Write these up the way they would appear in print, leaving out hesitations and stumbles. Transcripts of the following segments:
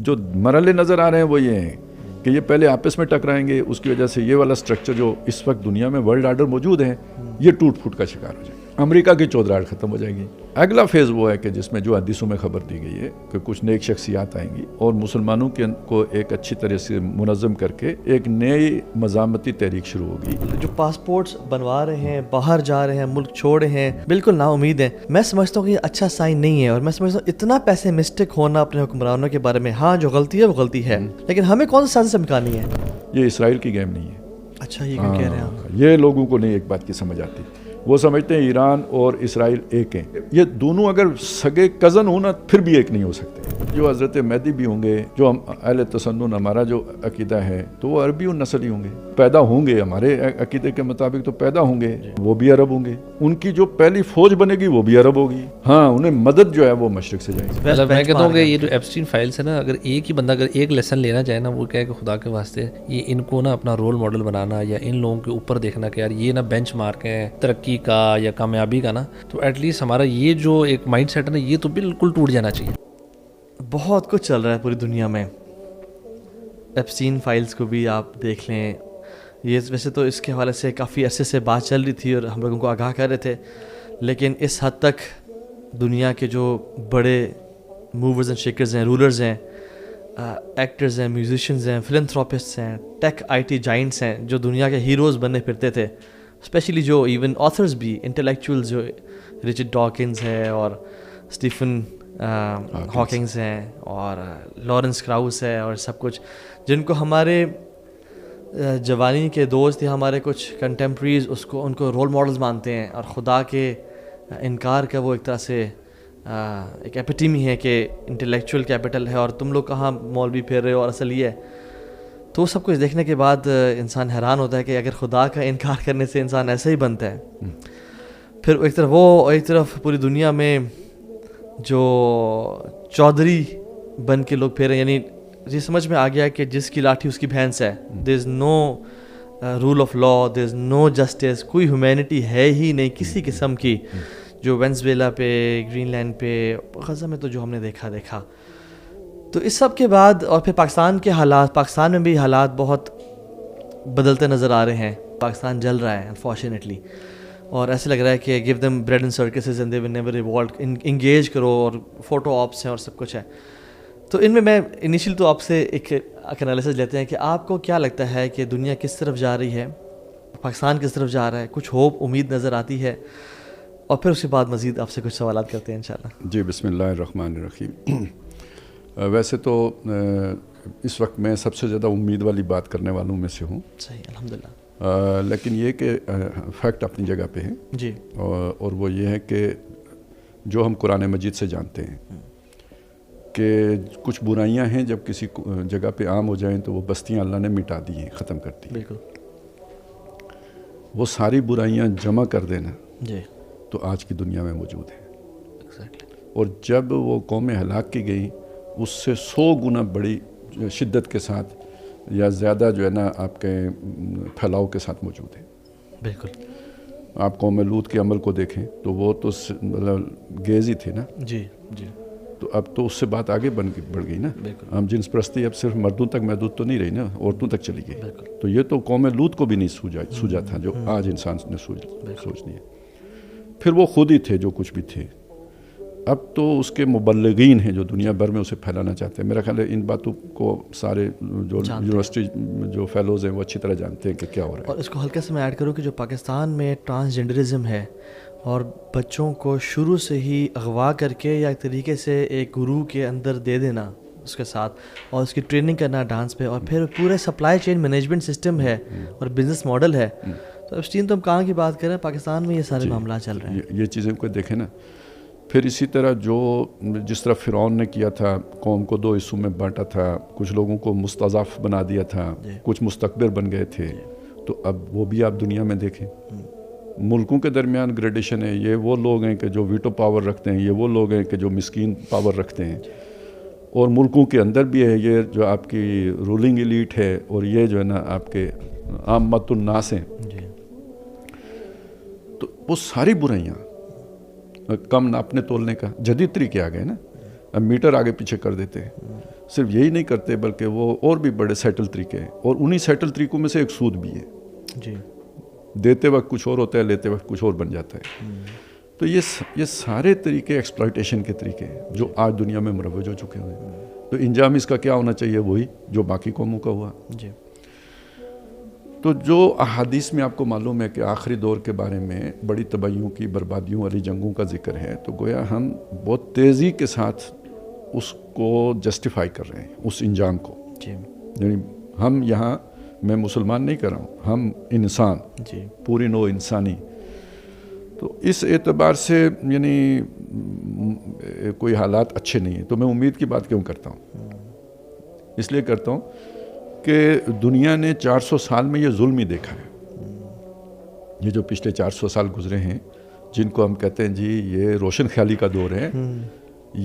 جو مرحلے نظر آ رہے ہیں وہ یہ ہیں کہ یہ پہلے آپس میں ٹکرائیں گے, اس کی وجہ سے یہ والا سٹرکچر جو اس وقت دنیا میں ورلڈ آرڈر موجود ہے یہ ٹوٹ پھوٹ کا شکار ہو جائے گا, امریکہ کی چودراہٹ ختم ہو جائے گی. اگلا فیز وہ ہے کہ جس میں جو حدیثوں میں خبر دی گئی ہے کہ کچھ نیک شخصیات آئیں گی اور مسلمانوں کو ایک اچھی طرح سے منظم کر کے ایک نئی مزاحمتی تحریک شروع ہوگی. جو پاسپورٹس بنوا رہے ہیں, باہر جا رہے ہیں, ملک چھوڑ رہے ہیں, بالکل نا امید ہیں. میں سمجھتا ہوں کہ یہ اچھا سائن نہیں ہے, اور میں سمجھتا ہوں اتنا پیسمسٹک ہونا اپنے حکمرانوں کے بارے میں, ہاں جو غلطی ہے وہ غلطی ہے, لیکن ہمیں کون سا سازش سمکھانی ہے؟ یہ اسرائیل کی گیم نہیں ہے. اچھا, یہ کیوں کہہ رہے ہیں آپ؟ یہ لوگوں کو نہیں ایک بات کی سمجھ آتی, وہ سمجھتے ہیں ایران اور اسرائیل ایک ہیں. یہ دونوں اگر سگے کزن ہوں نا پھر بھی ایک نہیں ہو سکتے. جو حضرت مہدی بھی ہوں گے, جو ہم اہل تسنن ہمارا جو عقیدہ ہے تو وہ عربی و نسلی ہوں گے, پیدا ہوں گے ہمارے عقیدے کے مطابق تو پیدا ہوں گے, وہ بھی عرب ہوں گے. ان کی جو پہلی فوج بنے گی وہ بھی عرب ہوگی. ہاں, انہیں مدد جو ہے وہ مشرق سے جائے گی. میں کہتا ہوں کہ یہ جو ایپسٹین فائلز ہے نا, اگر ایک ہی بندہ اگر ایک لیسن لینا چاہے نا, وہ کہے کہ خدا کے واسطے یہ ان کو نا اپنا رول ماڈل بنانا یا ان لوگوں کے اوپر دیکھنا کہ یار یہ نا بینچ مارک ہے ترقی کا یا کامیابی کا نا, تو ایٹ لیسٹ ہمارا یہ جو ایک مائنڈ سیٹ ہے نا یہ تو بالکل ٹوٹ جانا چاہیے. بہت کچھ چل رہا ہے پوری دنیا میں. ایپسٹین فائلز کو بھی آپ دیکھ لیں, یہ ویسے تو اس کے حوالے سے کافی عرصے سے بات چل رہی تھی اور ہم لوگوں کو آگاہ کر رہے تھے, لیکن اس حد تک دنیا کے جو بڑے موورز اینڈ شیکرز ہیں, رولرز ہیں, ایکٹرز ہیں, میوزیشنز ہیں, فلنتھراپسٹس ہیں, ٹیک آئی ٹی جائنٹس ہیں, جو دنیا کے ہیروز بننے پھرتے تھے, اسپیشلی جو ایون آتھرز بھی, انٹلیکچوئلز, جو رچرڈ ڈاکنز ہے اور اسٹیفن ہاکنگز ہیں اور لارنس کراؤس ہے, اور سب کچھ جن کو ہمارے جوانی کے دوست یا ہمارے کچھ کنٹمپریز ان کو رول ماڈلز مانتے ہیں, اور خدا کے انکار کا وہ ایک طرح سے ایک ایپیٹیمی ہے کہ انٹلیکچوئل کیپٹل ہے اور تم لوگ کہاں مولوی پھیر رہے ہو, اور اصل یہ ہے. تو سب کچھ دیکھنے کے بعد انسان حیران ہوتا ہے کہ اگر خدا کا انکار کرنے سے انسان ایسے ہی بنتا ہے. پھر ایک طرف پوری دنیا میں جو چودھری بن کے لوگ پھیرے, یعنی یہ سمجھ میں آ گیا کہ جس کی لاٹھی اس کی بھینس ہے. There is no rule of law, there is no justice, کوئی ہیومینٹی ہے ہی نہیں کسی قسم کی. جو وینزویلا پہ, گرین لینڈ پہ, غزہ میں تو جو ہم نے دیکھا. تو اس سب کے بعد اور پھر پاکستان کے حالات, پاکستان میں بھی حالات بہت بدلتے نظر آ رہے ہیں. پاکستان جل رہا ہے انفارچونیٹلی, اور ایسے لگ رہا ہے کہ give them bread and circuses and they will never evolve, engage کرو, اور فوٹو آپس ہیں اور سب کچھ ہے. تو ان میں انیشیل تو آپ سے ایک انالیسس لیتے ہیں کہ آپ کو کیا لگتا ہے کہ دنیا کس طرف جا رہی ہے, پاکستان کس طرف جا رہا ہے, کچھ ہوپ امید نظر آتی ہے, اور پھر اس کے بعد مزید آپ سے کچھ سوالات کرتے ہیں انشاءاللہ. جی, بسم اللہ الرحمن الرحیم. ویسے تو اس وقت میں سب سے زیادہ امید والی بات کرنے والوں میں سے ہوں. صحیح, الحمدللہ. لیکن یہ کہ فیکٹ اپنی جگہ پہ ہیں جی, اور وہ یہ ہے کہ جو ہم قرآن مجید سے جانتے ہیں کہ کچھ برائیاں ہیں جب کسی جگہ پہ عام ہو جائیں تو وہ بستیاں اللہ نے مٹا دی ہیں, ختم کر دی. بالکل. وہ ساری برائیاں جمع کر دینا جی, تو آج کی دنیا میں موجود ہے. ایگزیکٹلی. اور جب وہ قومیں ہلاک کی گئی اس سے 100 گنا بڑی شدت کے ساتھ یا زیادہ جو ہے نا آپ کے پھیلاؤ کے ساتھ موجود ہے. بالکل. آپ قوم لوط کے عمل کو دیکھیں تو وہ تو مطلب گیز ہی تھے نا. جی جی. تو اب تو اس سے بات آگے بڑھ گئی نا. بالکل. ہم جنس پرستی اب صرف مردوں تک محدود تو نہیں رہی نا, عورتوں تک چلی گئی. بالکل. تو یہ تو قوم لوط کو بھی نہیں سوجا تھا جو آج انسان نے سوچ لیا. پھر وہ خود ہی تھے جو کچھ بھی تھے. اب تو اس کے مبلغین ہیں جو دنیا بھر میں اسے پھیلانا چاہتے ہیں. میرا خیال ہے ان باتوں کو سارے جو یونیورسٹی جو فیلوز ہیں وہ اچھی طرح جانتے ہیں کہ کیا ہو رہا ہے. اور اس کو ہلکا سے میں ایڈ کروں کہ جو پاکستان میں ٹرانسجنڈرزم ہے اور بچوں کو شروع سے ہی اغوا کر کے یا ایک طریقے سے ایک گرو کے اندر دے دینا اس کے ساتھ, اور اس کی ٹریننگ کرنا ڈانس پہ, اور پھر پورے سپلائی چین مینجمنٹ سسٹم ہے اور بزنس ماڈل ہے. تو ایپسٹین تو ہم کہاں کی بات کریں, پاکستان میں یہ سارے معاملات چل رہے ہیں. یہ چیزیں کو دیکھیں نا. پھر اسی طرح جس طرح فرعون نے کیا تھا, قوم کو 2 حصوں میں بانٹا تھا, کچھ لوگوں کو مستضعف بنا دیا تھا, کچھ مستکبر بن گئے تھے. تو اب وہ بھی آپ دنیا میں دیکھیں, ملکوں کے درمیان گریڈیشن ہے. یہ وہ لوگ ہیں کہ جو ویٹو پاور رکھتے ہیں, یہ وہ لوگ ہیں کہ جو مسکین پاور رکھتے ہیں, اور ملکوں کے اندر بھی ہے یہ جو آپ کی رولنگ ایلیٹ ہے, اور یہ جو ہے نا آپ کے عامت الناس ہیں. تو وہ ساری برائیاں کم ناپنے تولنے کا جدید طریقے آ گئے نا. اب میٹر آگے پیچھے کر دیتے ہیں. صرف یہی نہیں کرتے بلکہ وہ اور بھی بڑے سیٹل طریقے ہیں, اور انہی سیٹل طریقوں میں سے ایک سود بھی ہے. جی, دیتے وقت کچھ اور ہوتا ہے, لیتے وقت کچھ اور بن جاتا ہے. تو یہ سارے طریقے ایکسپلائٹیشن کے طریقے ہیں جو آج دنیا میں مروج ہو چکے ہوئے ہیں. تو انجام اس کا کیا ہونا چاہیے؟ وہی جو باقی قوموں کا ہوا. جی. تو جو احادیث میں آپ کو معلوم ہے کہ آخری دور کے بارے میں بڑی تباہیوں کی, بربادیوں والی جنگوں کا ذکر ہے, تو گویا ہم بہت تیزی کے ساتھ اس کو جسٹیفائی کر رہے ہیں, اس انجام کو. جی. یعنی ہم یہاں, میں مسلمان نہیں کر رہا ہوں, ہم انسان, جی, پوری نوع انسانی. تو اس اعتبار سے یعنی کوئی حالات اچھے نہیں ہیں. تو میں امید کی بات کیوں کرتا ہوں؟ اس لیے کرتا ہوں کہ دنیا نے 400 سال میں یہ ظلم ہی دیکھا ہے. یہ جو پچھلے 400 سال گزرے ہیں, جن کو ہم کہتے ہیں جی یہ روشن خیالی کا دور ہے,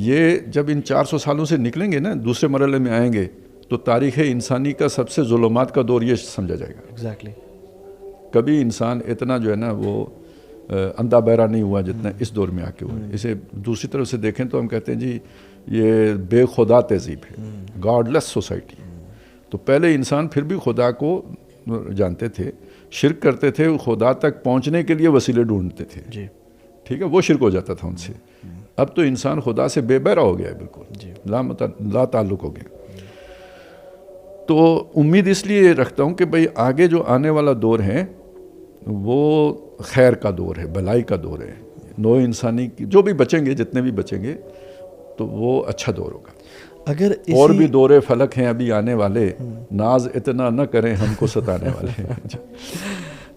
یہ جب ان 400 سالوں سے نکلیں گے نا, دوسرے مرحلے میں آئیں گے, تو تاریخ انسانی کا سب سے ظلمات کا دور یہ سمجھا جائے گا. ایگزیکٹلی. کبھی انسان اتنا جو ہے نا وہ اندھا بہرا نہیں ہوا جتنا اس دور میں آ کے ہوا ہے. اسے دوسری طرف سے دیکھیں تو ہم کہتے ہیں جی یہ بے خدا تہذیب ہے, گاڈ لیس سوسائٹی. تو پہلے انسان پھر بھی خدا کو جانتے تھے, شرک کرتے تھے, خدا تک پہنچنے کے لیے وسیلے ڈھونڈتے تھے. جی. ٹھیک ہے, وہ شرک ہو جاتا تھا ان سے. اب تو انسان خدا سے بے بہرا ہو گیا ہے, بالکل جی. لا تعلق ہو گیا. تو امید اس لیے رکھتا ہوں کہ بھئی آگے جو آنے والا دور ہے وہ خیر کا دور ہے, بھلائی کا دور ہے. نوع انسانی کی جو بھی بچیں گے, جتنے بھی بچیں گے, تو وہ اچھا دور ہوگا. اگر اور بھی دورے فلک ہیں ابھی آنے والے, ناز اتنا نہ کریں ہم کو ستانے والے ہیں.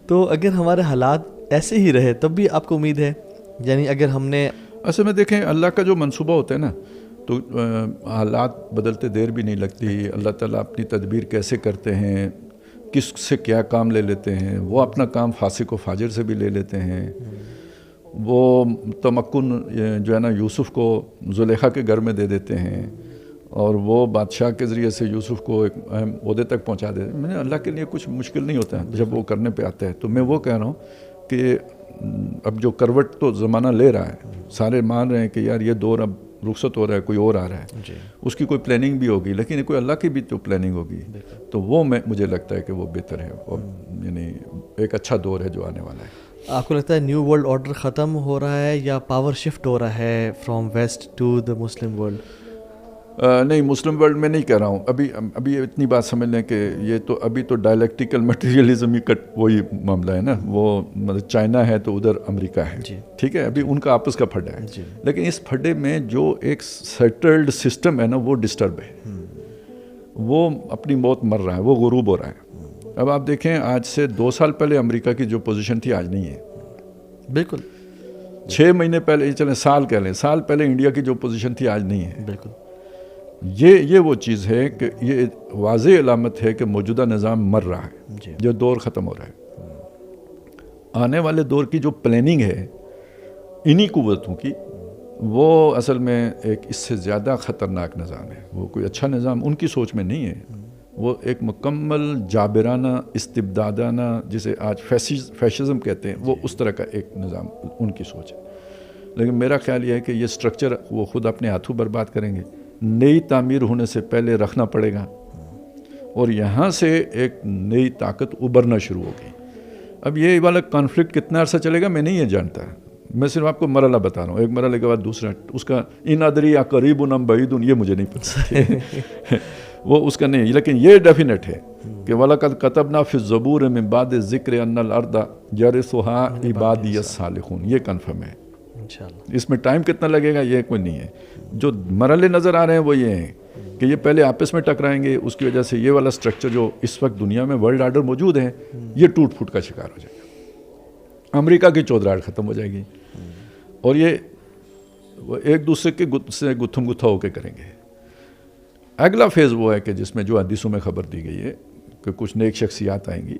تو اگر ہمارے حالات ایسے ہی رہے تب بھی آپ کو امید ہے؟ یعنی اگر ہم نے اصل میں دیکھیں اللہ کا جو منصوبہ ہوتا ہے نا, تو حالات بدلتے دیر بھی نہیں لگتی. اللہ تعالیٰ اپنی تدبیر کیسے کرتے ہیں, کس سے کیا کام لے لیتے ہیں. وہ اپنا کام فاسق و فاجر سے بھی لے لیتے ہیں. وہ تمکن جو ہے نا یوسف کو زلیخا کے گھر میں دے دیتے ہیں, اور وہ بادشاہ کے ذریعے سے یوسف کو ایک اہم عہدے تک پہنچا دیتے ہیں. اللہ کے لیے کچھ مشکل نہیں ہوتا ہے جب وہ کرنے پہ آتا ہے. تو میں وہ کہہ رہا ہوں کہ اب جو کروٹ تو زمانہ لے رہا ہے, سارے مان رہے ہیں کہ یار یہ دور اب رخصت ہو رہا ہے, کوئی اور آ رہا ہے. اس کی کوئی پلاننگ بھی ہوگی, لیکن کوئی اللہ کی بھی تو پلاننگ ہوگی. تو وہ مجھے لگتا ہے کہ وہ بہتر ہے, یعنی ایک اچھا دور ہے جو آنے والا ہے. آپ کو لگتا ہے نیو ورلڈ آرڈر ختم ہو رہا ہے یا پاور شفٹ ہو رہا ہے from west to the Muslim world? نہیں, مسلم ورلڈ میں نہیں کہہ رہا ہوں. ابھی اتنی بات سمجھ لیں کہ یہ تو ابھی تو ڈائلیکٹیکل میٹیریلزم ہی وہی معاملہ ہے نا. وہ مطلب چائنا ہے تو ادھر امریکہ ہے. ٹھیک ہے, ابھی ان کا آپس کا پھڈا ہے. لیکن اس پھڈے میں جو ایک سیٹلڈ سسٹم ہے نا وہ ڈسٹرب ہے, وہ اپنی موت مر رہا ہے, وہ غروب ہو رہا ہے. اب آپ دیکھیں آج سے 2 سال پہلے امریکہ کی جو پوزیشن تھی آج نہیں ہے. بالکل. 6 مہینے پہلے, چلیں سال کہہ لیں, سال پہلے انڈیا کی جو پوزیشن تھی آج نہیں ہے. بالکل. یہ وہ چیز ہے کہ یہ واضح علامت ہے کہ موجودہ نظام مر رہا ہے, جو دور ختم ہو رہا ہے. آنے والے دور کی جو پلاننگ ہے انہی قوتوں کی, وہ اصل میں ایک اس سے زیادہ خطرناک نظام ہے. وہ کوئی اچھا نظام ان کی سوچ میں نہیں ہے. وہ ایک مکمل جابرانہ استبدادانہ, جسے آج فیشزم کہتے ہیں, وہ اس طرح کا ایک نظام ان کی سوچ ہے. لیکن میرا خیال یہ ہے کہ یہ سٹرکچر وہ خود اپنے ہاتھوں برباد کریں گے. نئی تعمیر ہونے سے پہلے رکھنا پڑے گا, اور یہاں سے ایک نئی طاقت ابھرنا شروع ہوگی. اب یہ والا کانفلکٹ کتنا عرصہ چلے گا میں نہیں یہ جانتا. میں صرف آپ کو مرحلہ بتا رہا ہوں, ایک مرحلے کے بعد دوسرا. اس کا ان ادری یا قریب ام بعید یہ مجھے نہیں پتا, وہ اس کا نہیں. لیکن یہ ڈیفینیٹ ہے کہ وَلَقَدْ كَتَبْنَا فِي الزَّبُورِ مِن بَعْدِ الذِّكْرِ أَنَّ الْأَرْضَ يَرِثُهَا عِبَادِيَ الصَّالِحُونَ. یہ کنفرم ہے. اس میں ٹائم کتنا لگے گا یہ کوئی نہیں ہے. جو مرحلے نظر آ رہے ہیں وہ یہ ہیں کہ یہ پہلے آپس میں ٹکرائیں گے, اس کی وجہ سے یہ والا سٹرکچر جو اس وقت دنیا میں ورلڈ آرڈر موجود ہے یہ ٹوٹ پھوٹ کا شکار ہو جائے گا. امریکہ کی چودراہٹ ختم ہو جائے گی, اور یہ ایک دوسرے کے سے گتھم گتھا ہو کے کریں گے. اگلا فیز وہ ہے کہ جس میں جو حدیثوں میں خبر دی گئی ہے کہ کچھ نیک شخصیات آئیں گی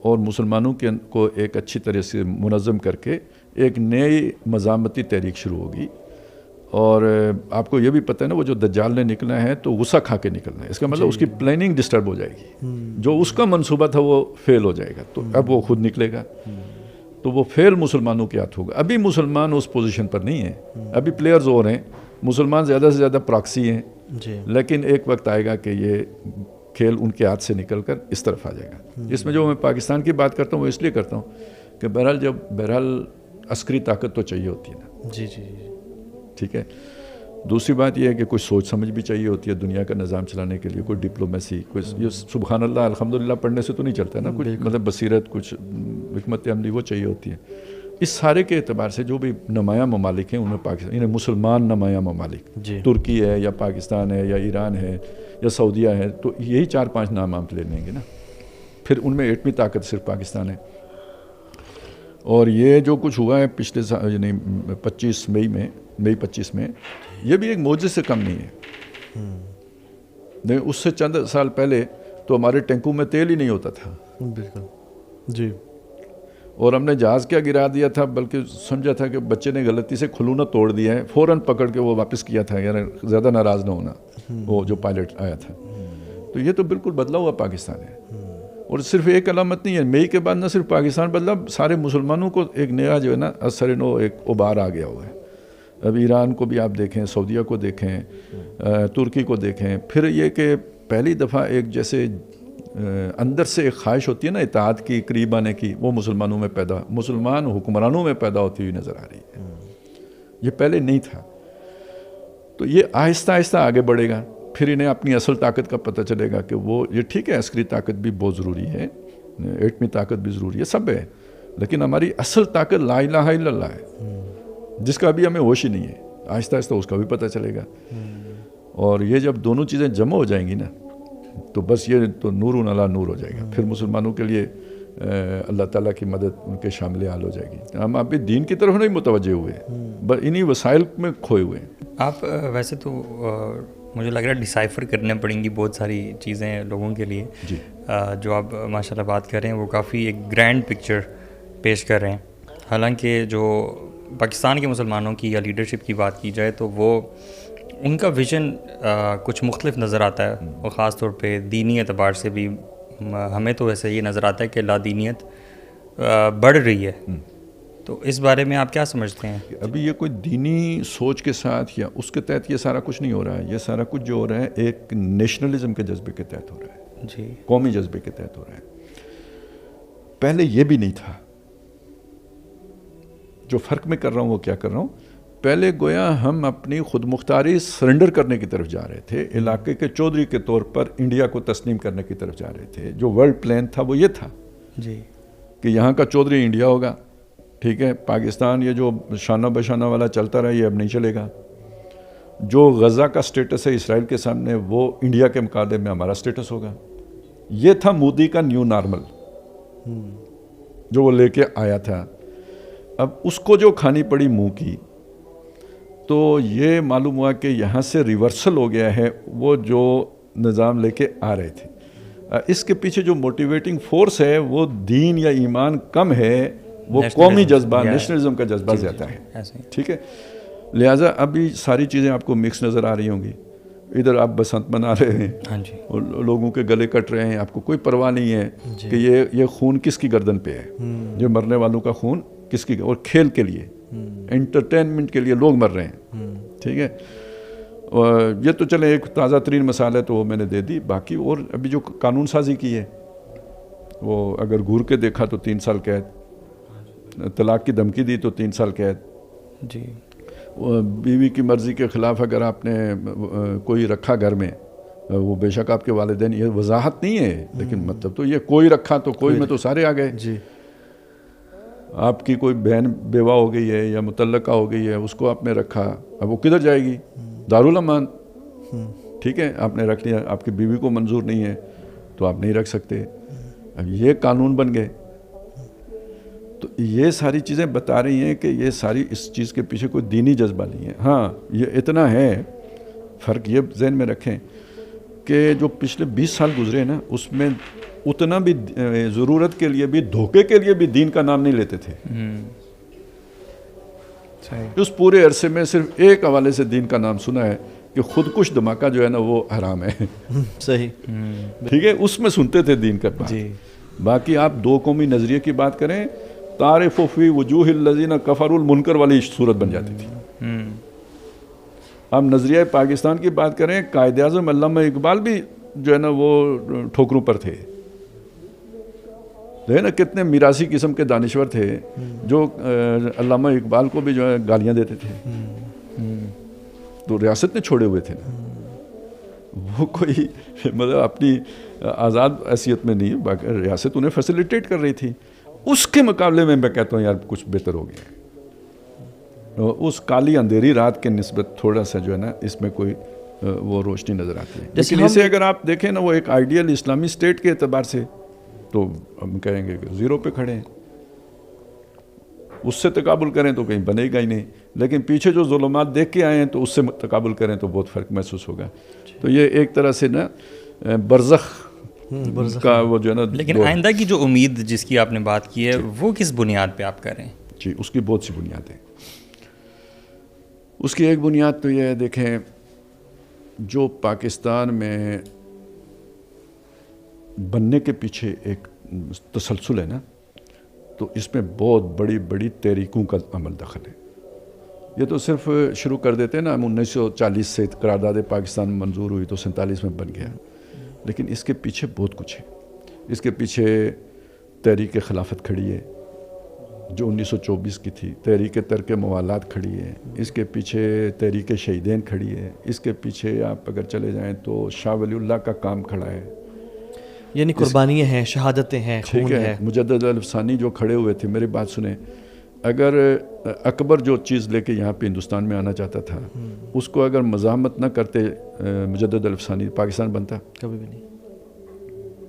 اور مسلمانوں کو ایک اچھی طرح سے منظم کر کے ایک نئی مزاحمتی تحریک شروع ہوگی. اور آپ کو یہ بھی پتہ ہے نا, وہ جو دجال نے نکلنا ہے تو غصہ کھا کے نکلنا ہے. اس کا مطلب اس کی پلاننگ ڈسٹرب ہو جائے گی. جو اس کا منصوبہ تھا وہ فیل ہو جائے گا. تو اب وہ خود نکلے گا, تو وہ فیل مسلمانوں کے ہاتھ ہوگا. ابھی مسلمان اس پوزیشن پر نہیں ہیں, ابھی پلیئرز اور ہیں. مسلمان زیادہ سے زیادہ پراکسی ہیں, جی لیکن ایک وقت آئے گا کہ یہ کھیل ان کے ہاتھ سے نکل کر اس طرف آ جائے گا. اس میں جو میں پاکستان کی بات کرتا ہوں وہ اس لیے کرتا ہوں کہ بہرحال عسکری طاقت تو چاہیے ہوتی ہے نا. جی جی جی ٹھیک ہے. دوسری بات یہ ہے کہ کوئی سوچ سمجھ بھی چاہیے ہوتی ہے دنیا کا نظام چلانے کے لیے, کوئی ڈپلومیسی, کوئی یہ سبحان اللہ الحمدللہ پڑھنے سے تو نہیں چلتا ہے نا, کچھ مطلب بصیرت, کچھ حکمت عملی وہ چاہیے ہوتی ہے. اس سارے کے اعتبار سے جو بھی نمایاں ممالک ہیں ان میں پاکستان, یعنی مسلمان نمایاں ممالک, جی ترکی ہے یا پاکستان ہے یا ایران ہے یا سعودیہ ہے, تو یہی 4-5 نام آپ لے لیں گے نا. پھر ان میں ایٹمی طاقت صرف پاکستان ہے. اور یہ جو کچھ ہوا ہے پچھلے سال یعنی 25 مئی 25 میں, یہ بھی ایک معجزے سے کم نہیں ہے. نہیں, اس سے چند سال پہلے تو ہمارے ٹینکوں میں تیل ہی نہیں ہوتا تھا. بالکل جی. اور ہم نے جہاز کیا گرا دیا تھا, بلکہ سمجھا تھا کہ بچے نے غلطی سے کھلونا توڑ دیا ہے, فوراً پکڑ کے وہ واپس کیا تھا, یعنی زیادہ ناراض نہ ہونا وہ جو پائلٹ آیا تھا. تو یہ تو بالکل بدلا ہوا پاکستان ہے. اور صرف ایک علامت نہیں ہے, مئی کے بعد نہ صرف پاکستان بدلا, سارے مسلمانوں کو ایک نیا جو ہے نا اثر نو ایک ابھار آ گیا ہوا ہے. اب ایران کو بھی آپ دیکھیں, سعودیہ کو دیکھیں, ترکی کو دیکھیں. پھر یہ کہ پہلی دفعہ ایک جیسے اندر سے ایک خواہش ہوتی ہے نا اتحاد کی, قریب آنے کی, وہ مسلمانوں میں مسلمان حکمرانوں میں پیدا ہوتی ہوئی نظر آ رہی ہے. یہ پہلے نہیں تھا. تو یہ آہستہ آہستہ آگے بڑھے گا. پھر انہیں اپنی اصل طاقت کا پتہ چلے گا کہ وہ یہ ٹھیک ہے, عسکری طاقت بھی بہت ضروری ہے, ایٹمی طاقت بھی ضروری ہے, سب ہے, لیکن ہماری اصل طاقت لا الہ الا اللہ ہے, جس کا بھی ہمیں ہوش ہی نہیں ہے. آہستہ آہستہ اس کا بھی پتہ چلے گا. اور یہ جب دونوں چیزیں جمع ہو جائیں گی نا, تو بس یہ تو نور علی نور ہو جائے گا. پھر مسلمانوں کے لیے اللہ تعالیٰ کی مدد ان کے شامل حال ہو جائے گی. ہم ابھی دین کی طرف نہیں متوجہ ہوئے, بس انہی وسائل میں کھوئے ہوئے ہیں. آپ ویسے تو مجھے لگ رہا ہے ڈیسائفر کرنے پڑیں گی بہت ساری چیزیں لوگوں کے لیے. جی جو آپ ماشاء اللہ بات کر رہے ہیں وہ کافی ایک گرینڈ پکچر پیش کر رہے ہیں. حالانکہ جو پاکستان کے مسلمانوں کی یا لیڈرشپ کی بات کی جائے تو وہ ان کا ویژن کچھ مختلف نظر آتا ہے, اور خاص طور پہ دینی اعتبار سے بھی ہمیں تو ایسے یہ نظر آتا ہے کہ لادینیت بڑھ رہی ہے. تو اس بارے میں آپ کیا سمجھتے ہیں؟ ابھی یہ کوئی دینی سوچ کے ساتھ یا اس کے تحت یہ سارا کچھ نہیں ہو رہا ہے. یہ سارا کچھ جو ہو رہا ہے ایک نیشنلزم کے جذبے کے تحت ہو رہا ہے, جی, قومی جذبے کے تحت ہو رہا ہے. پہلے یہ بھی نہیں تھا. جو فرق میں کر رہا ہوں وہ کیا کر رہا ہوں, پہلے گویا ہم اپنی خود مختاری سرنڈر کرنے کی طرف جا رہے تھے, علاقے کے چودھری کے طور پر انڈیا کو تسلیم کرنے کی طرف جا رہے تھے. جو ورلڈ پلان تھا وہ یہ تھا جی, کہ یہاں کا چودھری انڈیا ہوگا, ٹھیک ہے. پاکستان یہ جو شانہ بشانہ والا چلتا رہا یہ اب نہیں چلے گا. جو غزہ کا سٹیٹس ہے اسرائیل کے سامنے وہ انڈیا کے مقابلے میں ہمارا سٹیٹس ہوگا. یہ تھا مودی کا نیو نارمل جو وہ لے کے آیا تھا. اب اس کو جو کھانی پڑی منہ کی, تو یہ معلوم ہوا کہ یہاں سے ریورسل ہو گیا ہے وہ جو نظام لے کے آ رہے تھے. اس کے پیچھے جو موٹیویٹنگ فورس ہے وہ دین یا ایمان کم ہے, وہ قومی جذبہ, نیشنلزم کا جذبہ زیادہ ہے. ٹھیک ہے. لہٰذا ابھی ساری چیزیں آپ کو مکس نظر آ رہی ہوں گی. ادھر آپ بسنت منا رہے ہیں, ہاں جی, اور لوگوں کے گلے کٹ رہے ہیں, آپ کو کوئی پرواہ نہیں ہے کہ یہ خون کس کی گردن پہ ہے, یہ مرنے والوں کا خون کس کی, اور کھیل کے لیے, انٹرٹینمنٹ کے لیے لوگ مر رہے ہیں. ٹھیک ہے. یہ تو چلے ایک تازہ ترین مثال ہے تو وہ میں نے دے دی. باقی اور ابھی جو قانون سازی کی ہے وہ اگر گھور کے دیکھا تو 3 سال قید, طلاق کی دھمکی دی تو 3 سال قید. جی, بیوی کی مرضی کے خلاف اگر آپ نے کوئی رکھا گھر میں, وہ بے شک آپ کے والدین, یہ وضاحت نہیں ہے لیکن مطلب تو یہ کوئی رکھا تو کوئی میں تو سارے آ گئے. جی, آپ کی کوئی بہن بیوہ ہو گئی ہے یا متعلقہ ہو گئی ہے, اس کو آپ نے رکھا, اب وہ کدھر جائے گی؟ دارالامان. ٹھیک ہے, آپ نے رکھ لیا, آپ کی بیوی کو منظور نہیں ہے تو آپ نہیں رکھ سکتے. اب یہ قانون بن گئے. تو یہ ساری چیزیں بتا رہی ہیں کہ یہ ساری اس چیز کے پیچھے کوئی دینی جذبہ نہیں ہے. ہاں یہ اتنا ہے فرق, یہ ذہن میں رکھیں کہ جو پچھلے 20 سال گزرے نا اس میں اتنا بھی ضرورت کے لیے بھی, دھوکے کے لیے بھی دین کا نام نہیں لیتے تھے. اس پورے عرصے میں صرف ایک حوالے سے دین کا نام سنا ہے کہ خودکش دھماکہ جو ہے نا وہ حرام ہے. صحیح, ٹھیک ہے, اس میں سنتے تھے دین کا بات. باقی آپ 2 قومی نظریے کی بات کریں, تعرف فی وجوہ الذین کفروا المنکر والی صورت بن جاتی تھی. آپ نظریہ پاکستان کی بات کریں، قائد اعظم علامہ اقبال بھی جو ہے نا وہ ٹھوکروں پر تھے. ہے نا کتنے میراثی قسم کے دانشور تھے جو علامہ اقبال کو بھی جو ہے گالیاں دیتے تھے. تو ریاست نے چھوڑے ہوئے تھے نا، وہ کوئی مطلب اپنی آزاد حیثیت میں نہیں، باقی ریاست انہیں فیسیلیٹیٹ کر رہی تھی. اس کے مقابلے میں کہتا ہوں یار کچھ بہتر ہو گیا. اس کالی اندھیری رات کے نسبت تھوڑا سا جو ہے نا اس میں کوئی وہ روشنی نظر آتی ہے. لیکن اسے اگر آپ دیکھیں نا وہ ایک آئیڈیل اسلامی اسٹیٹ کے اعتبار سے تو ہم کہیں گے کہ زیرو پہ کھڑے ہیں. اس سے تقابل کریں تو کہیں بنے گا ہی نہیں، لیکن پیچھے جو ظلمات دیکھ کے آئے ہیں تو اس سے تقابل کریں تو بہت فرق محسوس ہوگا. تو یہ ایک طرح سے نا برزخ کا وہ جو ہے نا. لیکن آئندہ کی جو امید جس کی آپ نے بات کی ہے وہ کس بنیاد پہ آپ کر رہے ہیں؟ جی اس کی بہت سی بنیادیں. اس کی ایک بنیاد تو یہ ہے، دیکھیں جو پاکستان میں بننے کے پیچھے ایک تسلسل ہے نا، تو اس میں بہت بڑی بڑی تحریکوں کا عمل دخل ہے. یہ تو صرف شروع کر دیتے ہیں نا، ہم 1940 سے قرارداد پاکستان منظور ہوئی تو 47 میں بن گیا، لیکن اس کے پیچھے بہت کچھ ہے. اس کے پیچھے تحریک خلافت کھڑی ہے جو 1924 کی تھی، تحریک ترک موالات کھڑی ہے، اس کے پیچھے تحریک شہیدین کھڑی ہے، اس کے پیچھے آپ اگر چلے جائیں تو شاہ ولی اللہ کا کام کھڑا ہے. یعنی قربانیاں ہیں، شہادتیں ہیں، خون ہے. مجدد الفسانی جو کھڑے ہوئے تھے، میری بات سنیں، اگر اکبر جو چیز لے کے یہاں پہ ہندوستان میں آنا چاہتا تھا اس کو اگر مزاحمت نہ کرتے مجدد الفسانی، پاکستان بنتا؟ کبھی بھی نہیں.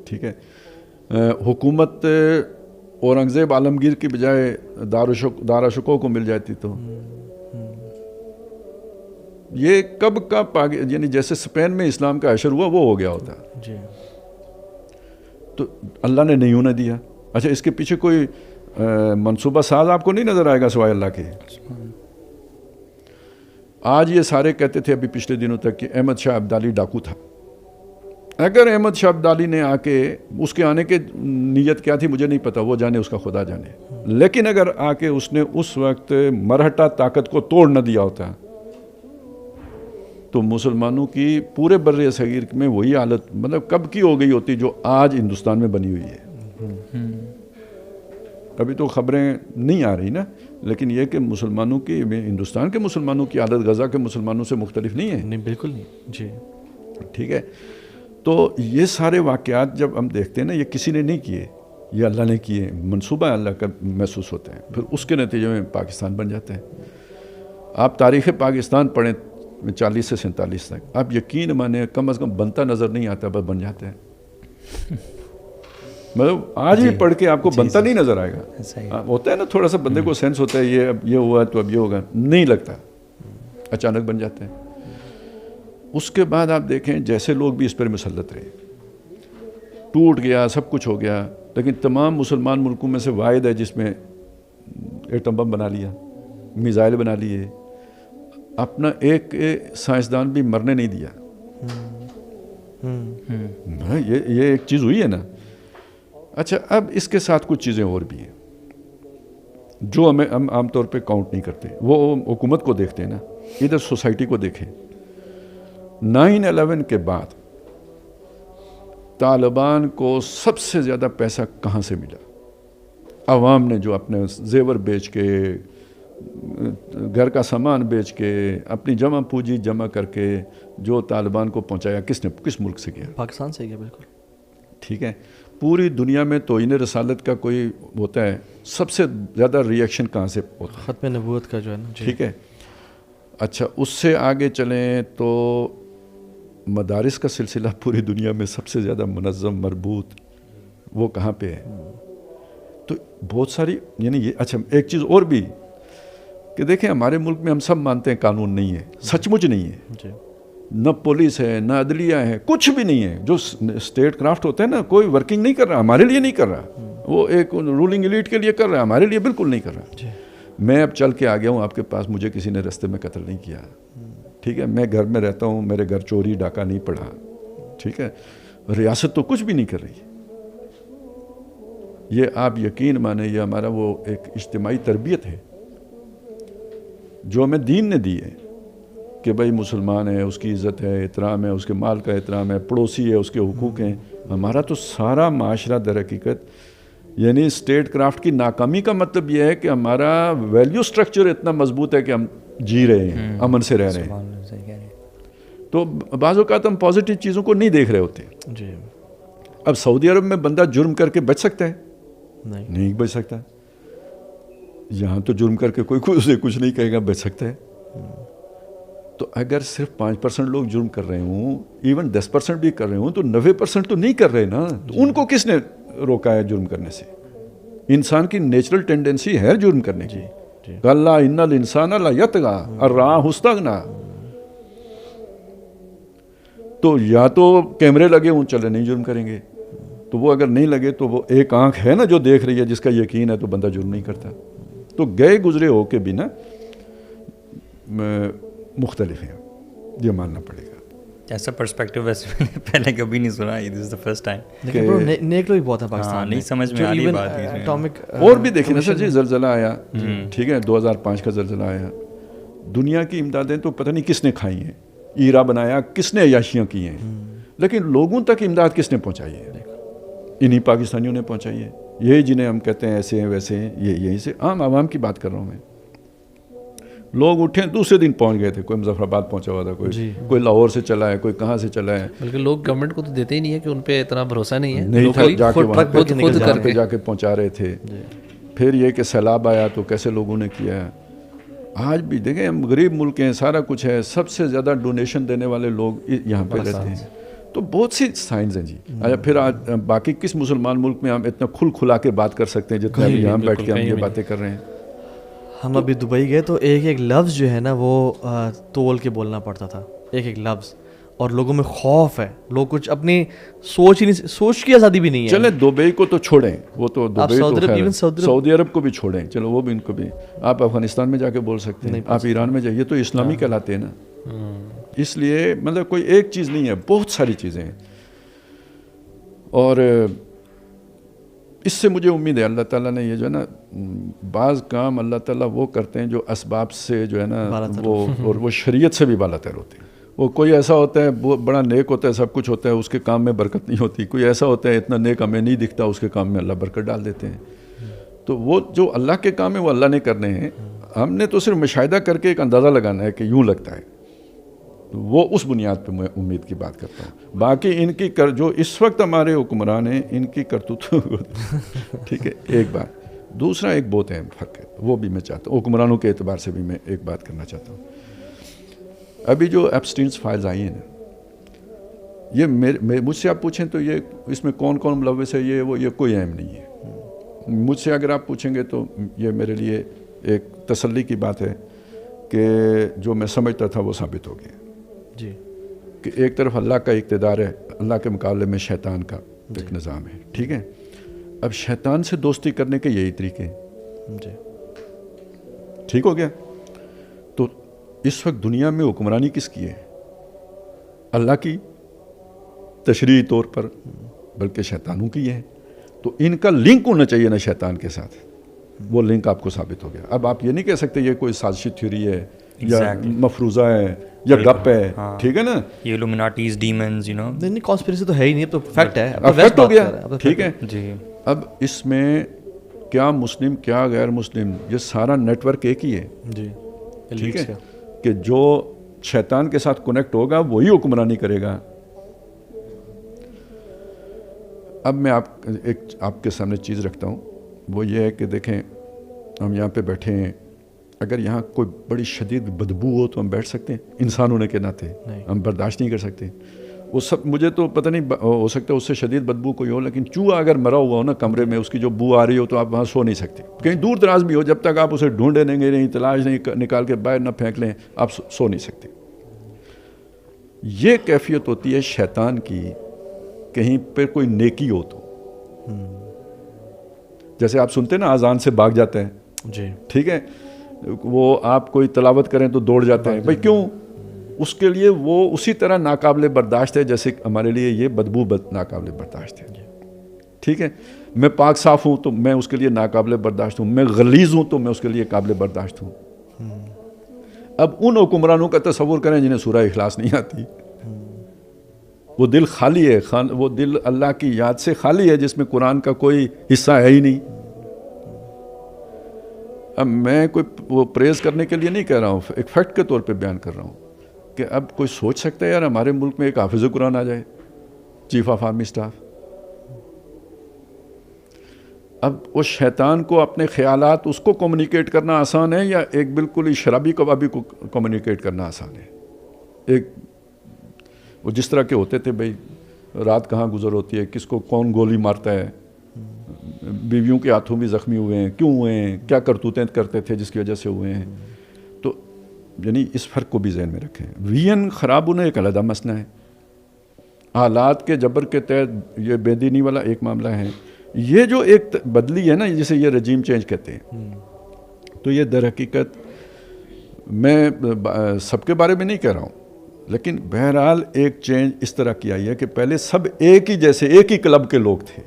ٹھیک ہے. حکومت اورنگزیب عالمگیر کی بجائے داراشکو کو مل جاتی تو یہ کب کا یعنی جیسے اسپین میں اسلام کا حشر ہوا وہ ہو گیا ہوتا. جی تو اللہ نے نہیں ہونے دیا. اچھا اس کے پیچھے کوئی منصوبہ ساز آپ کو نہیں نظر آئے گا سوائے اللہ کے؟ آج یہ سارے کہتے تھے ابھی پچھلے دنوں تک کہ احمد شاہ ابدالی ڈاکو تھا. اگر احمد شاہ ابدالی نے آ کے، اس کے آنے کے نیت کیا تھی مجھے نہیں پتا، وہ جانے، اس کا خدا جانے، لیکن اگر آ کے اس نے اس وقت مرہٹہ طاقت کو توڑ نہ دیا ہوتا تو مسلمانوں کی پورے بر صغیر میں وہی حالت مطلب کب کی ہو گئی ہوتی جو آج ہندوستان میں بنی ہوئی ہے. ابھی تو خبریں نہیں آ رہی نا، لیکن یہ کہ مسلمانوں کی، ہندوستان کے مسلمانوں کی حالت غزہ کے مسلمانوں سے مختلف نہیں ہے. نہیں، بالکل نہیں. جی ٹھیک ہے. تو یہ سارے واقعات جب ہم دیکھتے ہیں نا، یہ کسی نے نہیں کیے، یہ اللہ نے کیے، منصوبہ اللہ کا محسوس ہوتا ہے، پھر اس کے نتیجے میں پاکستان بن جاتا ہے. آپ تاریخ پاکستان پڑھیں 40 سے 47 تک، آپ یقین مانیں کم از کم بنتا نظر نہیں آتا، بس بن جاتا ہے. مطلب آج بھی پڑھ کے آپ کو بنتا نہیں نظر آئے گا. ہوتا ہے نا تھوڑا سا بندے کو سینس ہوتا ہے یہ اب یہ ہوا تو اب یہ ہوگا، نہیں لگتا، اچانک بن جاتا ہے. اس کے بعد آپ دیکھیں جیسے لوگ بھی اس پر مسلط رہے، ٹوٹ گیا، سب کچھ ہو گیا، لیکن تمام مسلمان ملکوں میں سے واحد ہے جس میں ایٹم بم بنا لیا، میزائل بنا لیے، اپنا ایک سائنسدان بھی مرنے نہیں دیا. یہ ایک چیز ہوئی ہے نا. اچھا اب اس کے ساتھ کچھ چیزیں اور بھی ہیں جو ہم عام طور پہ کاؤنٹ نہیں کرتے. وہ حکومت کو دیکھتے ہیں نا، ادھر سوسائٹی کو دیکھیں. 9/11 کے بعد طالبان کو سب سے زیادہ پیسہ کہاں سے ملا؟ عوام نے جو اپنے زیور بیچ کے، گھر کا سامان بیچ کے، اپنی جمع پونجی جمع کر کے جو طالبان کو پہنچایا، کس ملک سے کیا؟ پاکستان سے کیا. بالکل ٹھیک ہے. پوری دنیا میں توہین رسالت کا کوئی ہوتا ہے، سب سے زیادہ ریئیکشن کہاں سے ہوتا ہے؟ ختم نبوت کا جو ہے نا. ٹھیک ہے. اچھا اس سے آگے چلیں تو مدارس کا سلسلہ پوری دنیا میں سب سے زیادہ منظم، مربوط، وہ کہاں پہ ہے؟ تو بہت ساری یعنی یہ. اچھا ایک چیز اور بھی کہ دیکھیں ہمارے ملک میں ہم سب مانتے ہیں قانون نہیں ہے، سچ مچ نہیں ہے. نہ پولیس ہے، نہ عدلیہ ہے، کچھ بھی نہیں ہے. جو اسٹیٹ کرافٹ ہوتا ہے نا، کوئی ورکنگ نہیں کر رہا، ہمارے لیے نہیں کر رہا. وہ ایک رولنگ ایلیٹ کے لیے کر رہا ہے، ہمارے لیے بالکل نہیں کر رہا. میں اب چل کے آ گیا ہوں آپ کے پاس، مجھے کسی نے رستے میں قتل نہیں کیا. ٹھیک ہے. میں گھر میں رہتا ہوں، میرے گھر چوری ڈاکہ نہیں پڑا. ٹھیک ہے. ریاست تو کچھ بھی نہیں کر رہی. یہ آپ یقین مانیں یہ ہمارا وہ ایک اجتماعی تربیت ہے جو ہمیں دین نے دی ہے. کہ بھائی مسلمان ہے، اس کی عزت ہے، احترام ہے، اس کے مال کا احترام ہے، پڑوسی ہے، اس کے حقوق ہیں. ہمارا تو سارا معاشرہ در حقیقت یعنی اسٹیٹ کرافٹ کی ناکامی کا مطلب یہ ہے کہ ہمارا ویلیو سٹرکچر اتنا مضبوط ہے کہ ہم جی رہے ہیں، امن سے رہ رہے ہیں. تو بعض اوقات ہم پازیٹیو چیزوں کو نہیں دیکھ رہے ہوتے. جی. اب سعودی عرب میں بندہ جرم کر کے بچ سکتا ہے؟ نہیں بچ سکتا. یہاں تو جرم کر کے کوئی اسے کچھ نہیں کہے گا، بچ سکتا ہے. تو اگر صرف 5% لوگ جرم کر رہے ہوں، ایون 10% بھی کر رہے ہوں، تو 90% تو نہیں کر رہے نا. تو ان کو کس نے روکا ہے جرم کرنے سے؟ انسان کی نیچرل ٹینڈنسی ہے جرم کرنے کی. کلا ان الانسان لیطغی ان رآہ استغنی. تو یا تو کیمرے لگے ہوں، چلے نہیں جرم کریں گے. تو وہ اگر نہیں لگے تو وہ ایک آنکھ ہے نا جو دیکھ رہی ہے، جس کا یقین ہے، تو بندہ جرم نہیں کرتا. تو گئے گزرے ہو کے بھی نا مختلف ہیں، یہ ماننا پڑے گا. ایسا پرسپیکٹیو ویسے میں نے پہلے کبھی نہیں سنا. دس از دا فرسٹ ٹائم. لیکن برو نیک لوگ بہت ہیں پاکستان میں، نہیں سمجھ میں آ رہی بات. اور بھی دیکھیں نا سر جی، زلزلہ آیا، ٹھیک ہے، 2005 کا زلزلہ آیا. دنیا کی امدادیں تو پتہ نہیں کس نے کھائی ہیں، ایرا بنایا کس نے، عیاشیاں کی ہیں، لیکن لوگوں تک امداد کس نے پہنچائی ہے؟ انہی پاکستانیوں نے پہنچائی ہے. یہی جنہیں ہم کہتے ہیں ایسے ہیں ویسے ہیں، یہیں سے عام عوام کی بات کر رہا ہوں میں. لوگ اٹھے دوسرے دن پہنچ گئے تھے. کوئی مظفر آباد پہنچا ہوا تھا، کوئی لاہور سے چلا ہے، کوئی کہاں سے چلا ہے. بلکہ لوگ گورنمنٹ کو تو دیتے ہی نہیں ہے کہ ان پہ اتنا بھروسہ نہیں ہے، نہیں تھا، جا کے وہاں پہ جا کے پہنچا رہے تھے. پھر یہ کہ سیلاب آیا تو کیسے لوگوں نے کیا ہے. آج بھی دیکھیں ہم غریب ملک ہیں، سارا کچھ ہے، سب سے زیادہ ڈونیشن دینے والے لوگ یہاں پہ رہتے ہیں. تو بہت سی سائنس ہیں جی. اچھا پھر آج باقی کس مسلمان ملک میں ہم اتنا کھلا کے بات کر سکتے ہیں جتنا ابھی یہاں بیٹھ کے ہم یہ باتیں کر رہے ہیں. ہم ابھی دبئی گئے تو ایک لفظ جو ہے نا وہ تول کے بولنا پڑتا تھا، ایک لفظ. اور لوگوں میں خوف ہے، لوگ کچھ اپنی سوچ کی آزادی بھی نہیں ہے. چلیں دبئی کو تو چھوڑیں، وہ تو دبئی تو سعودی عرب کو بھی چھوڑیں، چلو وہ بھی ان کو بھی. آپ افغانستان میں جا کے بول سکتے ہیں، آپ ایران میں جائیے تو اسلامی کہلاتے ہیں نا. اس لیے مطلب کوئی ایک چیز نہیں ہے، بہت ساری چیزیں ہیں. اور اس سے مجھے امید ہے اللہ تعالیٰ نے یہ جو ہے نا بعض کام اللہ تعالیٰ وہ کرتے ہیں جو اسباب سے جو ہے نا وہ اور وہ شریعت سے بھی بالا تر ہوتے ہیں. وہ کوئی ایسا ہوتا ہے وہ بڑا نیک ہوتا ہے، سب کچھ ہوتا ہے، اس کے کام میں برکت نہیں ہوتی. کوئی ایسا ہوتا ہے اتنا نیک ہمیں نہیں دکھتا، اس کے کام میں اللہ برکت ڈال دیتے ہیں. تو وہ جو اللہ کے کام ہے وہ اللہ نے کرنے ہیں. ہم نے تو صرف مشاہدہ کر کے ایک اندازہ لگانا ہے کہ یوں لگتا ہے. وہ اس بنیاد پہ میں امید کی بات کرتا ہوں. باقی ان کی جو اس وقت ہمارے حکمران ہیں ان کی کرتوت ٹھیک ہے ایک بات. دوسرا ایک بہت اہم فرق ہے، وہ بھی میں چاہتا ہوں حکمرانوں کے اعتبار سے بھی میں ایک بات کرنا چاہتا ہوں. ابھی جو ایپسٹینز فائلز آئی ہیں نا، یہ مجھ سے آپ پوچھیں تو یہ اس میں کون کون ملوث ہے یہ کوئی اہم نہیں ہے. مجھ سے اگر آپ پوچھیں گے تو یہ میرے لیے ایک تسلی کی بات ہے کہ جو میں سمجھتا تھا وہ ثابت ہو گیا. جی کہ ایک طرف اللہ کا اقتدار ہے، اللہ کے مقابلے میں شیطان کا ایک نظام ہے. ٹھیک ہے، اب شیطان سے دوستی کرنے کے یہی طریقے ہیں. جی ٹھیک ہو گیا. تو اس وقت دنیا میں حکمرانی کس کی ہے؟ اللہ کی تشریعی طور پر، بلکہ شیطانوں کی ہے. تو ان کا لنک ہونا چاہیے نا شیطان کے ساتھ. وہ لنک آپ کو ثابت ہو گیا. اب آپ یہ نہیں کہہ سکتے یہ کوئی سازشی تھیوری ہے یا مفروضہ ہے یا گپ ہے. ٹھیک ہے نا، یہ illuminatis demons نہیں کانسپریسی تو ہے ہی نہیں، تو فیکٹ ہے. اب فیکٹ ہو گیا. ٹھیک ہے جی. اب اس میں کیا مسلم کیا غیر مسلم، یہ سارا نیٹ ورک ایک ہی ہے. جی ٹھیک ہے کہ جو شیطان کے ساتھ کنیکٹ ہوگا وہی حکمرانی کرے گا. اب میں آپ کے سامنے چیز رکھتا ہوں، وہ یہ ہے کہ دیکھیں ہم یہاں پہ بیٹھے ہیں، اگر یہاں کوئی بڑی شدید بدبو ہو تو ہم بیٹھ سکتے ہیں؟ انسان ہونے کے ناطے ہم برداشت نہیں کر سکتے. وہ سب مجھے تو پتہ نہیں ہو سکتا اس سے شدید بدبو کوئی ہو، لیکن چوہا اگر مرا ہوا ہو نا کمرے میں، اس کی جو بو آ رہی ہو تو آپ وہاں سو نہیں سکتے. کہیں دور دراز بھی ہو، جب تک آپ اسے ڈھونڈے نہیں تلاش نہیں نکال کے باہر نہ پھینک لیں آپ سو نہیں سکتے. یہ کیفیت ہوتی ہے شیطان کی. کہیں پہ کوئی نیکی ہو تو جیسے آپ سنتے نا اذان سے بھاگ جاتا ہے. جی ٹھیک ہے، وہ آپ کوئی تلاوت کریں تو دوڑ جاتے ہیں. بھائی کیوں؟ اس کے لیے وہ اسی طرح ناقابل برداشت ہے جیسے ہمارے لیے یہ بدبو ناقابل برداشت ہے. ٹھیک ہے، میں پاک صاف ہوں تو میں اس کے لیے ناقابل برداشت ہوں، میں غلیظ ہوں تو میں اس کے لیے قابل برداشت ہوں. اب ان حکمرانوں کا تصور کریں جنہیں سورہ اخلاص نہیں آتی. وہ دل خالی ہے, وہ دل اللہ کی یاد سے خالی ہے جس میں قرآن کا کوئی حصہ ہے ہی نہیں. اب میں کوئی وہ پریز کرنے کے لیے نہیں کہہ رہا ہوں, ایک فیکٹ کے طور پہ بیان کر رہا ہوں کہ اب کوئی سوچ سکتا ہے یار ہمارے ملک میں ایک حافظ قرآن آ جائے, چیف آف آرمی اسٹاف. اب اس شیطان کو اپنے خیالات اس کو کمیونیکیٹ کرنا آسان ہے یا ایک بالکل ہی شرابی کبابی کو کمیونیکیٹ کرنا آسان ہے؟ ایک وہ جس طرح کے ہوتے تھے, بھائی رات کہاں گزر ہوتی ہے, کس کو کون گولی مارتا ہے, بیویوں کے ہاتھوں بھی زخمی ہوئے ہیں, کیوں ہوئے ہیں, کیا کرتوتیں کرتے تھے جس کی وجہ سے ہوئے ہیں. تو یعنی اس فرق کو بھی ذہن میں رکھیں. وی این خراب ہونا ایک علیحدہ مسئلہ ہے, حالات کے جبر کے تحت یہ بے دینی والا ایک معاملہ ہے. یہ جو ایک بدلی ہے نا جسے یہ رجیم چینج کہتے ہیں, تو یہ در حقیقت میں سب کے بارے میں نہیں کہہ رہا ہوں, لیکن بہرحال ایک چینج اس طرح کی آئی ہے کہ پہلے سب ایک ہی جیسے ایک ہی کلب کے لوگ تھے,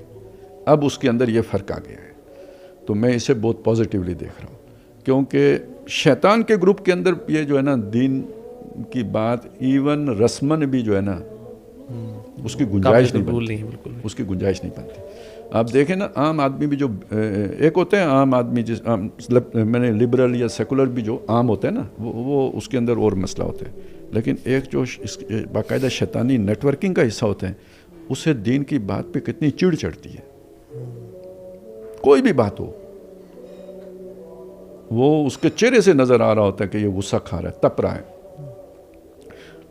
اب اس کے اندر یہ فرق آ گیا ہے. تو میں اسے بہت پازیٹیولی دیکھ رہا ہوں, کیونکہ شیطان کے گروپ کے اندر یہ جو ہے نا دین کی بات ایون رسمن بھی جو ہے نا اس کی گنجائش نہیں بنتی, اس کی گنجائش نہیں بنتی. آپ دیکھیں نا عام آدمی بھی جو ایک ہوتے ہیں عام آدمی جس میں نے لبرل یا سیکولر بھی جو عام ہوتے ہیں نا وہ اس کے اندر اور مسئلہ ہوتے ہیں, لیکن ایک جو باقاعدہ شیطانی نیٹ ورکنگ کا حصہ ہوتے ہیں اسے دین کی بات پہ کتنی چڑ چڑھتی ہے. کوئی بھی بات ہو وہ اس کے چہرے سے نظر آ رہا ہوتا ہے کہ یہ غصہ کھا رہا ہے, تپ رہا ہے.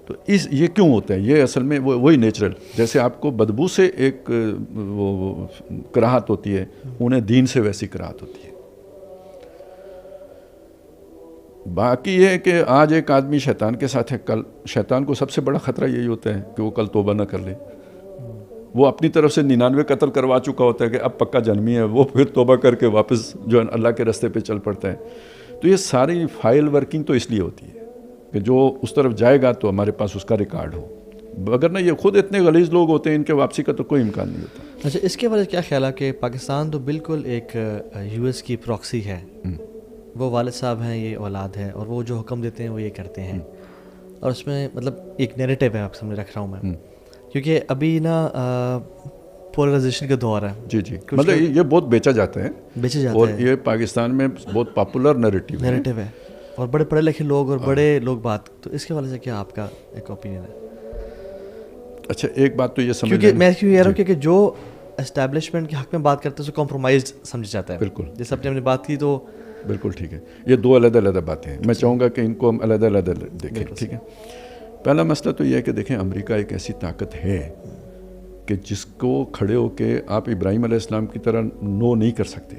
تو یہ کیوں ہوتا ہے؟ یہ اصل میں وہی نیچرل, جیسے آپ کو بدبو سے ایک وہ کراہت ہوتی ہے, انہیں دین سے ویسی کراہت ہوتی ہے. باقی یہ ہے کہ آج ایک آدمی شیطان کے ساتھ ہے, کل شیطان کو سب سے بڑا خطرہ یہی ہوتا ہے کہ وہ کل توبہ نہ کر لے. وہ اپنی طرف سے 99 قتل کروا چکا ہوتا ہے کہ اب پکا جنمی ہے, وہ پھر توبہ کر کے واپس جو اللہ کے راستے پہ چل پڑتا ہے. تو یہ ساری فائل ورکنگ تو اس لیے ہوتی ہے کہ جو اس طرف جائے گا تو ہمارے پاس اس کا ریکارڈ ہو, اگر نہ یہ خود اتنے غلیظ لوگ ہوتے ہیں ان کے واپسی کا تو کوئی امکان نہیں ہوتا. اچھا, اس کے بارے میں کیا خیال ہے کہ پاکستان تو بالکل ایک یو ایس کی پراکسی ہے, وہ والد صاحب ہیں, یہ اولاد ہے, اور وہ جو حکم دیتے ہیں وہ یہ کرتے ہیں, اور اس میں مطلب ایک نیریٹو ہے آپ سامنے رکھ رہا ہوں میں, کیونکہ ابھی نا پولرائزیشن کا دور ہے. جی جی, مطلب یہ بہت بیچا جاتا ہے اور یہ پاکستان میں بہت پاپولر نیریٹو ہے, اور بڑے پڑھے لکھے لوگ اور بڑے لوگ بات, تو اس کے حوالے سے کیا آپ کا ایک اوپینین ہے؟ اچھا, ایک بات تو یہ سمجھ, کیونکہ میں کیوں کہہ رہا ہوں کہ جو اسٹیبلشمنٹ کے حق میں بات کرتے ہیں اسے کمپرومائزڈ سمجھا جاتا ہے. بالکل, جیسے آپ نے بات کی تو بالکل ٹھیک ہے. یہ دو علیحدہ باتیں ہیں, میں چاہوں گا کہ ان کو ہم علیحدہ دیکھیں. ٹھیک ہے, پہلا مسئلہ تو یہ ہے کہ دیکھیں امریکہ ایک ایسی طاقت ہے کہ جس کو کھڑے ہو کے آپ ابراہیم علیہ السلام کی طرح نو نہیں کر سکتے.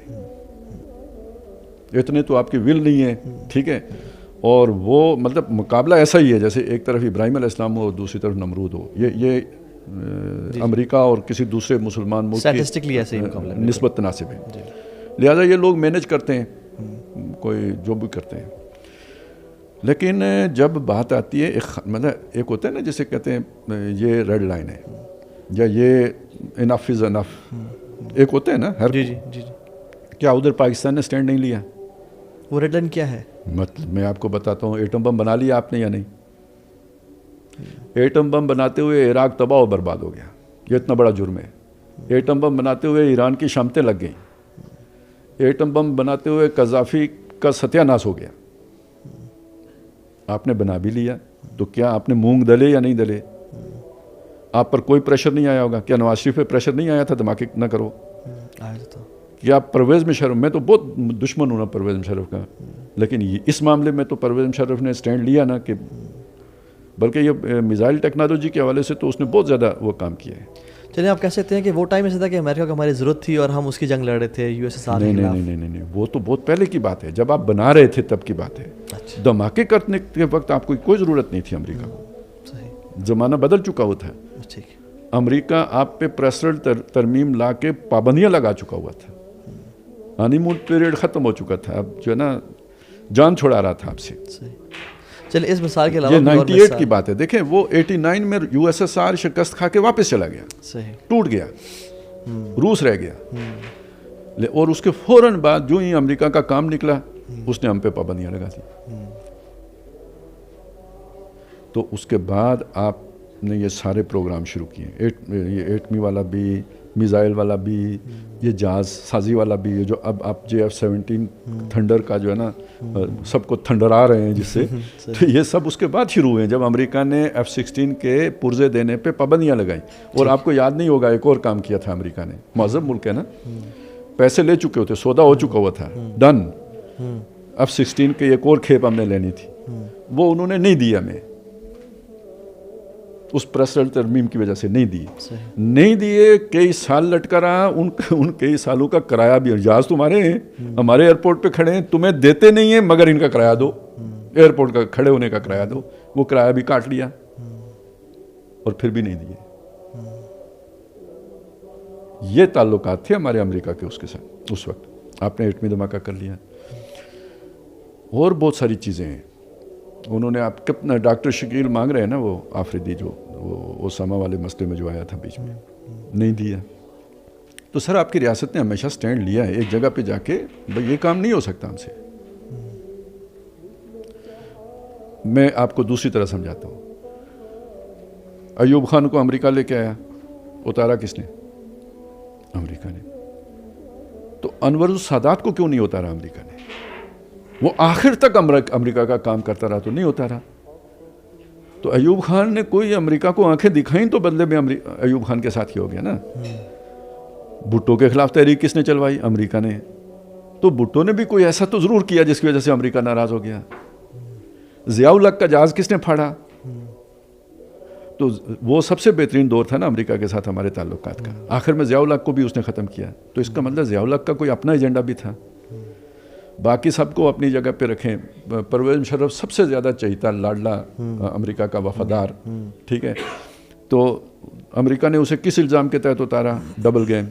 اتنے تو آپ کی ول نہیں ہے, ٹھیک ہے, اور وہ مطلب مقابلہ ایسا ہی ہے جیسے ایک طرف ابراہیم علیہ السلام ہو اور دوسری طرف نمرود ہو. یہ امریکہ اور کسی دوسرے مسلمان ملک کی نسبت تناسب ہے, لہٰذا یہ لوگ مینج کرتے ہیں کوئی جو بھی کرتے ہیں. لیکن جب بات آتی ہے مطلب ایک ہوتا ہے نا جسے کہتے ہیں یہ ریڈ لائن ہے یا یہ انف از انف, ایک ہوتا ہے نا ہر. جی جی جی, کیا ادھر پاکستان نے سٹینڈ نہیں لیا؟ وہ ریڈ لائن کیا ہے؟ مطلب میں آپ کو بتاتا ہوں, ایٹم بم بنا لیا آپ نے یا نہیں؟ ایٹم بم بناتے ہوئے عراق تباہ و برباد ہو گیا, یہ اتنا بڑا جرم ہے. ایٹم بم بناتے ہوئے ایران کی شامتیں لگ گئیں. ایٹم بم بناتے ہوئے قذافی کا ستیہ ناش ہو گیا. آپ نے بنا بھی لیا, تو کیا آپ نے مونگ دلے یا نہیں دلے؟ آپ پر کوئی پریشر نہیں آیا ہوگا. کیا نواز شریف پہ پریشر نہیں آیا تھا دھماکے نہ کرو؟ کیا پرویز مشرف, میں تو بہت دشمن ہوں نا پرویز مشرف کا, لیکن اس معاملے میں تو پرویز مشرف نے سٹینڈ لیا نا, کہ بلکہ یہ میزائل ٹیکنالوجی کے حوالے سے تو اس نے بہت زیادہ وہ کام کیا ہے. چلیے, آپ کہہ سکتے ہیں کہ وہ ٹائم ایسا تھا کہ امریکہ کو ہماری ضرورت تھی اور ہم اس کی جنگ لڑ رہے تھے یو ایس ایس آر. نہیں, وہ تو بہت پہلے کی بات ہے, جب آپ بنا رہے تھے تب کی بات ہے. دھماکے کرنے کے وقت آپ کو کوئی ضرورت نہیں تھی امریکہ کو, زمانہ بدل چکا ہوا تھا. امریکہ آپ پہ پریسرل ترمیم لا کے پابندیاں لگا چکا ہوا تھا, ہانی مون پیریڈ ختم ہو چکا تھا, اب جو ہے نا جان چھوڑا رہا تھا آپ سے. چلے, اس مثال کے علاوہ یہ 98 کی بات ہے. دیکھیں وہ 89 میں یو ایس ایس آر شکست کھا کے واپس چلا گیا, ٹوٹ گیا, روس رہ گیا, اور اس کے فوراً بعد جو ہی امریکہ کا کام نکلا اس نے ہم پہ پابندیاں لگا دی. تو اس کے بعد آپ نے یہ سارے پروگرام شروع کیے، یہ ایٹمی والا بھی، میزائل والا بھی، یہ جہاز سازی والا بھی، یہ جو اب آپ JF-17 تھنڈر کا جو ہے نا سب کو تھنڈر آ رہے ہیں جس سے، تو یہ سب اس کے بعد شروع ہوئے ہیں جب امریکہ نے F-16 کے پرزے دینے پہ پابندیاں لگائیں. اور آپ کو یاد نہیں ہوگا ایک اور کام کیا تھا امریکہ نے، مہذب ملک ہے نا، پیسے لے چکے ہوتے، سودا ہو چکا ہوا تھا، ڈن. F-16 کے ایک اور کھیپ ہم نے لینی تھی، وہ انہوں نے نہیں دی ہمیں، اس پریسرل ترمیم کی وجہ سے نہیں دیے. کئی سال لٹکا رہا، ان کئی سالوں کا کرایہ بھی، جہاز تمہارے ہیں، ہمارے ایئرپورٹ پہ کھڑے ہیں، تمہیں دیتے نہیں ہیں مگر ان کا کرایہ دو، ایئرپورٹ کا کھڑے ہونے کا کرایہ دو. وہ کرایہ بھی کاٹ لیا اور پھر بھی نہیں دیے. یہ تعلقات تھے ہمارے امریکہ کے اس کے ساتھ اس وقت. آپ نے ایٹمی دھماکہ کر لیا، اور بہت ساری چیزیں ہیں. انہوں نے آپ کتنا ڈاکٹر شکیل مانگ رہے ہیں نا، وہ آفریدی جو وہ اسامہ والے مسئلے میں جو آیا تھا بیچ میں، نہیں دیا. تو سر آپ کی ریاست نے ہمیشہ سٹینڈ لیا ہے ایک جگہ پہ جا کے، بھائی یہ کام نہیں ہو سکتا ہم سے. میں آپ کو دوسری طرح سمجھاتا ہوں. ایوب خان کو امریکہ لے کے آیا، اتارا کس نے؟ امریکہ نے. تو انور السادات کو کیوں نہیں اتارا امریکہ نے؟ وہ آخر تک امریکہ کا کام کرتا رہا تو نہیں ہوتا رہا. تو ایوب خان نے کوئی امریکہ کو آنکھیں دکھائیں تو بدلے میں ایوب خان کے ساتھ ہی ہو گیا نا. بھٹو کے خلاف تحریک کس نے چلوائی؟ امریکہ نے. تو بھٹو نے بھی کوئی ایسا تو ضرور کیا جس کی وجہ سے امریکہ ناراض ہو گیا. ضیاء الحق کا جہاز کس نے پھاڑا؟ تو وہ سب سے بہترین دور تھا نا امریکہ کے ساتھ ہمارے تعلقات کا. آخر میں ضیاء الحق کو بھی اس نے ختم کیا. تو اس کا مطلب ضیاء الحق کا کوئی اپنا ایجنڈا بھی تھا. باقی سب کو اپنی جگہ پہ رکھیں. پرویز مشرف سب سے زیادہ چہیتا لاڈلا امریکہ کا وفادار، ٹھیک ہے. تو امریکہ نے اسے کس الزام کے تحت اتارا؟ Double game.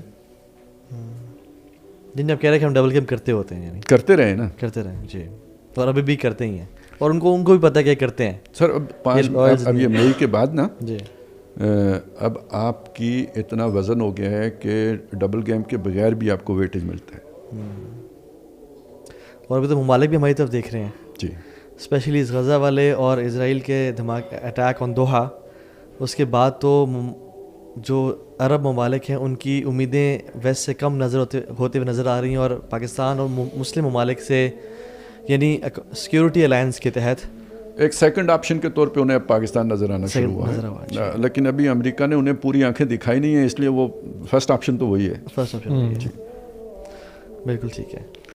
جن آپ کہہ رہے ہیں کہ ہم ڈبل گیم کرتے ہوتے ہیں، یعنی کرتے رہے نا، کرتے رہے جی، اور ابھی بھی کرتے ہی ہیں، اور ان کو بھی پتہ کیا کرتے ہیں سر. اب یہ مئی کے بعد نا جی اب آپ کی اتنا وزن ہو گیا ہے کہ ڈبل گیم کے بغیر بھی آپ کو ویٹیج ملتا ہے. اور ابھی تو ممالک بھی ہماری طرف دیکھ رہے ہیں جی، اسپیشلی غزہ والے اور اسرائیل کے اٹیک آن دوحہ. اس کے بعد تو جو عرب ممالک ہیں ان کی امیدیں ویسٹ سے کم ہوتے ہوئے نظر آ رہی ہیں، اور پاکستان اور مسلم ممالک سے، یعنی سیکیورٹی الائنس کے تحت ایک سیکنڈ آپشن کے طور پہ انہیں اب پاکستان نظر آنا شروع ہوا ہے. لیکن ابھی امریکہ نے انہیں پوری آنکھیں دکھائی نہیں ہیں، اس لیے وہ فرسٹ آپشن تو وہی ہے. فرسٹ آپشن بالکل ٹھیک ہے.